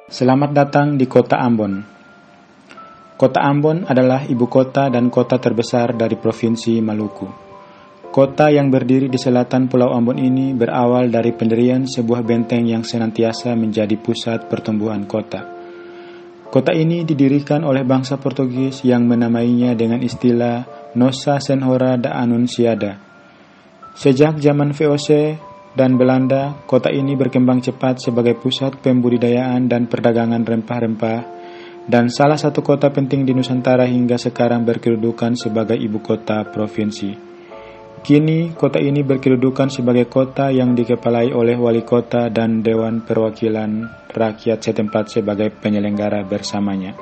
Selamat datang di Kota Ambon. Kota Ambon adalah ibu kota dan kota terbesar dari Provinsi Maluku. Kota yang berdiri di selatan Pulau Ambon ini berawal dari pendirian sebuah benteng yang senantiasa menjadi pusat pertumbuhan kota. Kota ini didirikan oleh bangsa Portugis yang menamainya dengan istilah Nossa Senhora da Anunciada. Sejak zaman VOC dan Belanda, kota ini berkembang cepat sebagai pusat pembudidayaan dan perdagangan rempah-rempah dan salah satu kota penting di Nusantara hingga sekarang berkedudukan sebagai ibu kota provinsi. Kini, kota ini berkedudukan sebagai kota yang dikepalai oleh wali kota dan Dewan Perwakilan Rakyat setempat sebagai penyelenggara bersamanya.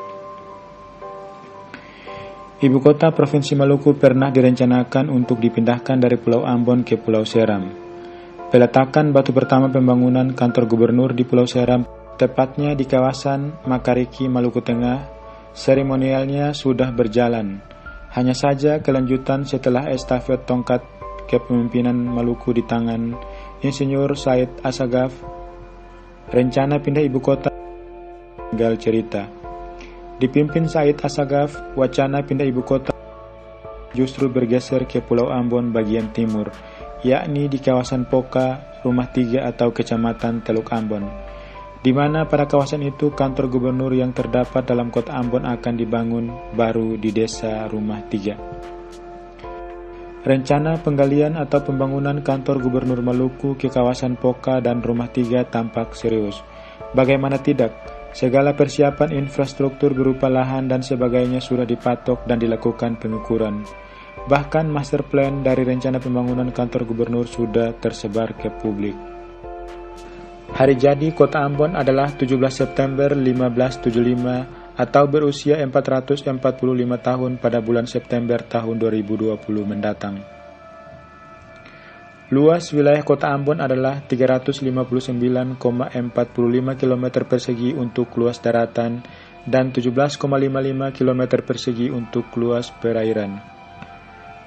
Ibu kota Provinsi Maluku pernah direncanakan untuk dipindahkan dari Pulau Ambon ke Pulau Seram. Peletakan batu pertama pembangunan kantor gubernur di Pulau Seram, tepatnya di kawasan Makariki, Maluku Tengah, seremonialnya sudah berjalan. Hanya saja kelanjutan setelah estafet tongkat kepemimpinan Maluku di tangan Insinyur Said Assagaf, rencana pindah ibu kota tinggal cerita. Dipimpin Said Assagaf, wacana pindah ibu kota justru bergeser ke Pulau Ambon bagian timur, yakni di kawasan Poka, Rumah Tiga atau Kecamatan Teluk Ambon, di mana pada kawasan itu kantor gubernur yang terdapat dalam kota Ambon akan dibangun baru di desa Rumah Tiga. Rencana penggalian atau pembangunan kantor gubernur Maluku ke kawasan Poka dan Rumah Tiga tampak serius. Bagaimana tidak, segala persiapan infrastruktur berupa lahan dan sebagainya sudah dipatok dan dilakukan pengukuran. Bahkan master plan dari rencana pembangunan kantor gubernur sudah tersebar ke publik. Hari jadi Kota Ambon adalah 17 September 1575 atau berusia 445 tahun pada bulan September tahun 2020 mendatang. Luas wilayah Kota Ambon adalah 359,45 km persegi untuk luas daratan dan 17,55 km persegi untuk luas perairan.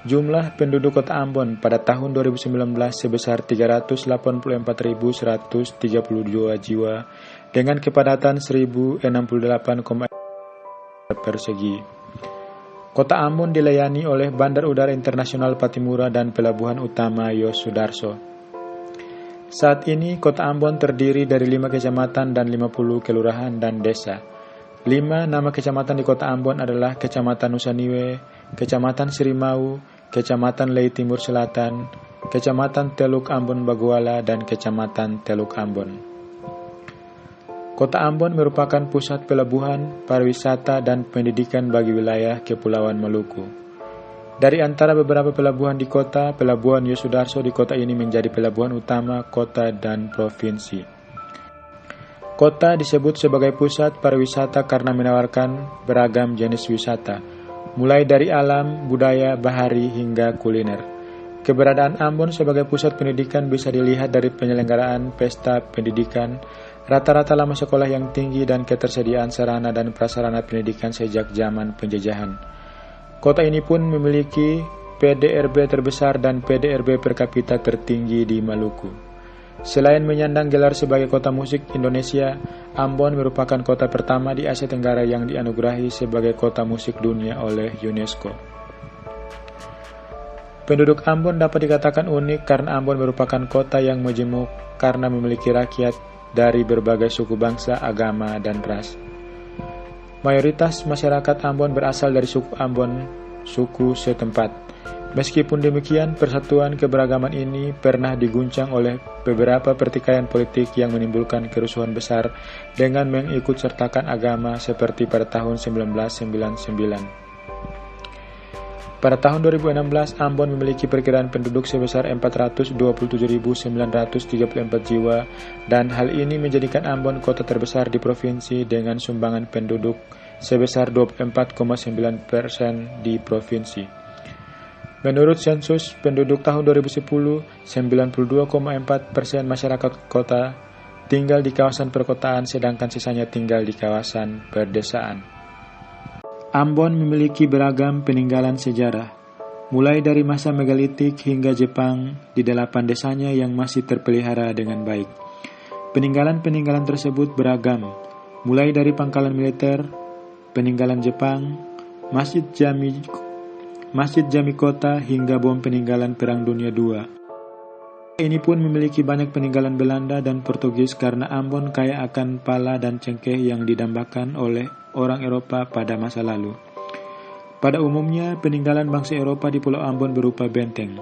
Jumlah penduduk Kota Ambon pada tahun 2019 sebesar 384.132 jiwa dengan kepadatan 1.068 persegi. Kota Ambon dilayani oleh Bandar Udara Internasional Patimura dan Pelabuhan Utama Yosudarso. Saat ini Kota Ambon terdiri dari 5 kecamatan dan 50 kelurahan dan desa. 5 nama kecamatan di Kota Ambon adalah Kecamatan Nusaniwe, Kecamatan Sirimau, Kecamatan Lei Timur Selatan, Kecamatan Teluk Ambon Baguala, dan Kecamatan Teluk Ambon. Kota Ambon merupakan pusat pelabuhan, pariwisata, dan pendidikan bagi wilayah Kepulauan Maluku. Dari antara beberapa pelabuhan di kota, Pelabuhan Yosudarso di kota ini menjadi pelabuhan utama kota dan provinsi. Kota disebut sebagai pusat pariwisata karena menawarkan beragam jenis wisata, mulai dari alam, budaya, bahari, hingga kuliner. Keberadaan Ambon sebagai pusat pendidikan bisa dilihat dari penyelenggaraan pesta pendidikan, rata-rata lama sekolah yang tinggi, dan ketersediaan sarana dan prasarana pendidikan sejak zaman penjajahan. Kota ini pun memiliki PDRB terbesar dan PDRB per kapita tertinggi di Maluku. Selain menyandang gelar sebagai kota musik Indonesia, Ambon merupakan kota pertama di Asia Tenggara yang dianugerahi sebagai kota musik dunia oleh UNESCO. Penduduk Ambon dapat dikatakan unik karena Ambon merupakan kota yang majemuk karena memiliki rakyat dari berbagai suku bangsa, agama, dan ras. Mayoritas masyarakat Ambon berasal dari suku Ambon, suku setempat. Meskipun demikian, persatuan keberagaman ini pernah diguncang oleh beberapa pertikaian politik yang menimbulkan kerusuhan besar dengan mengikutsertakan agama seperti pada tahun 1999. Pada tahun 2016, Ambon memiliki perkiraan penduduk sebesar 427.934 jiwa dan hal ini menjadikan Ambon kota terbesar di provinsi dengan sumbangan penduduk sebesar 24,9% di provinsi. Menurut sensus penduduk tahun 2010, 92,4% masyarakat kota tinggal di kawasan perkotaan sedangkan sisanya tinggal di kawasan perdesaan. Ambon memiliki beragam peninggalan sejarah, mulai dari masa megalitik hingga Jepang di 8 desanya yang masih terpelihara dengan baik. Peninggalan-peninggalan tersebut beragam, mulai dari pangkalan militer, peninggalan Jepang, Masjid Jami Kota hingga bom peninggalan Perang Dunia II. Ini pun memiliki banyak peninggalan Belanda dan Portugis karena Ambon kaya akan pala dan cengkeh yang didambakan oleh orang Eropa pada masa lalu. Pada umumnya, peninggalan bangsa Eropa di Pulau Ambon berupa benteng.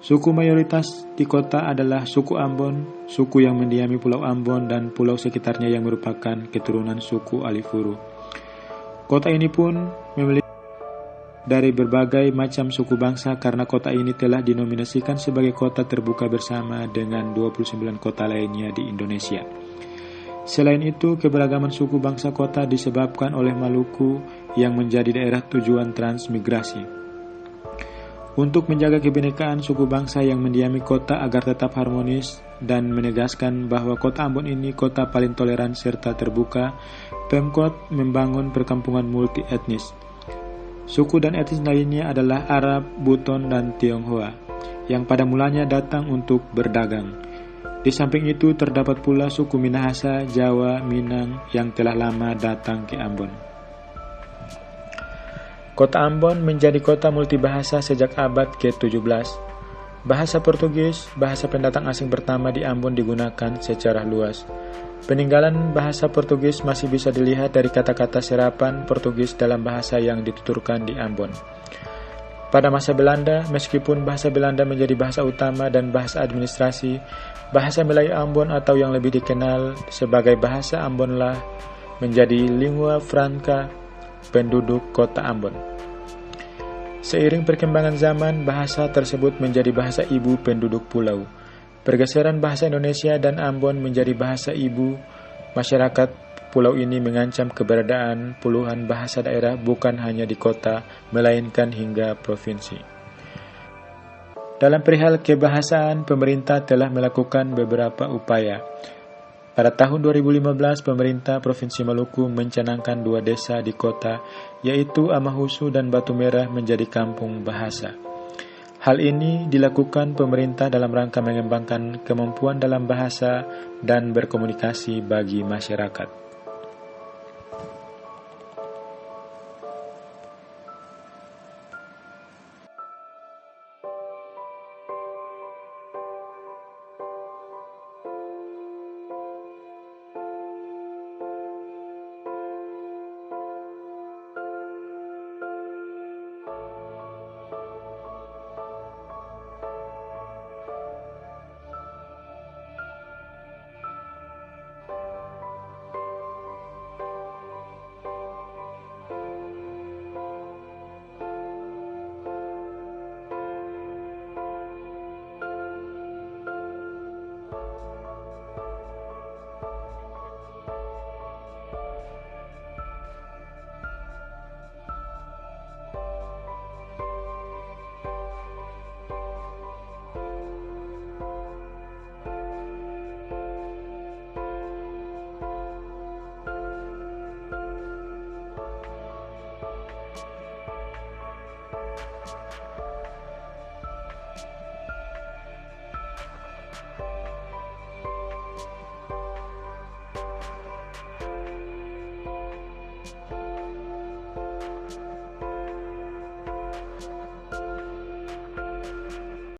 Suku mayoritas di kota adalah suku Ambon, suku yang mendiami Pulau Ambon dan pulau sekitarnya yang merupakan keturunan suku Alifuru. Kota ini pun memiliki dari berbagai macam suku bangsa karena kota ini telah dinominasikan sebagai kota terbuka bersama dengan 29 kota lainnya di Indonesia. Selain itu, keberagaman suku bangsa kota disebabkan oleh Maluku yang menjadi daerah tujuan transmigrasi. Untuk menjaga kebinekaan suku bangsa yang mendiami kota agar tetap harmonis dan menegaskan bahwa kota Ambon ini kota paling toleran serta terbuka, Pemkot membangun perkampungan multi etnis. Suku dan etnis lainnya adalah Arab, Buton, dan Tionghoa, yang pada mulanya datang untuk berdagang. Di samping itu terdapat pula suku Minahasa, Jawa, Minang yang telah lama datang ke Ambon. Kota Ambon menjadi kota multibahasa sejak abad ke-17. Bahasa Portugis, bahasa pendatang asing pertama di Ambon digunakan secara luas. Peninggalan bahasa Portugis masih bisa dilihat dari kata-kata serapan Portugis dalam bahasa yang dituturkan di Ambon. Pada masa Belanda, meskipun bahasa Belanda menjadi bahasa utama dan bahasa administrasi, bahasa Melayu Ambon atau yang lebih dikenal sebagai bahasa Ambonlah menjadi lingua franca penduduk kota Ambon. Seiring perkembangan zaman, bahasa tersebut menjadi bahasa ibu penduduk pulau. Pergeseran bahasa Indonesia dan Ambon menjadi bahasa ibu masyarakat pulau ini mengancam keberadaan puluhan bahasa daerah bukan hanya di kota, melainkan hingga provinsi. Dalam perihal kebahasaan, pemerintah telah melakukan beberapa upaya. Pada tahun 2015, pemerintah Provinsi Maluku mencanangkan 2 desa di kota, yaitu Amahusu dan Batu Merah menjadi kampung bahasa. Hal ini dilakukan pemerintah dalam rangka mengembangkan kemampuan dalam bahasa dan berkomunikasi bagi masyarakat.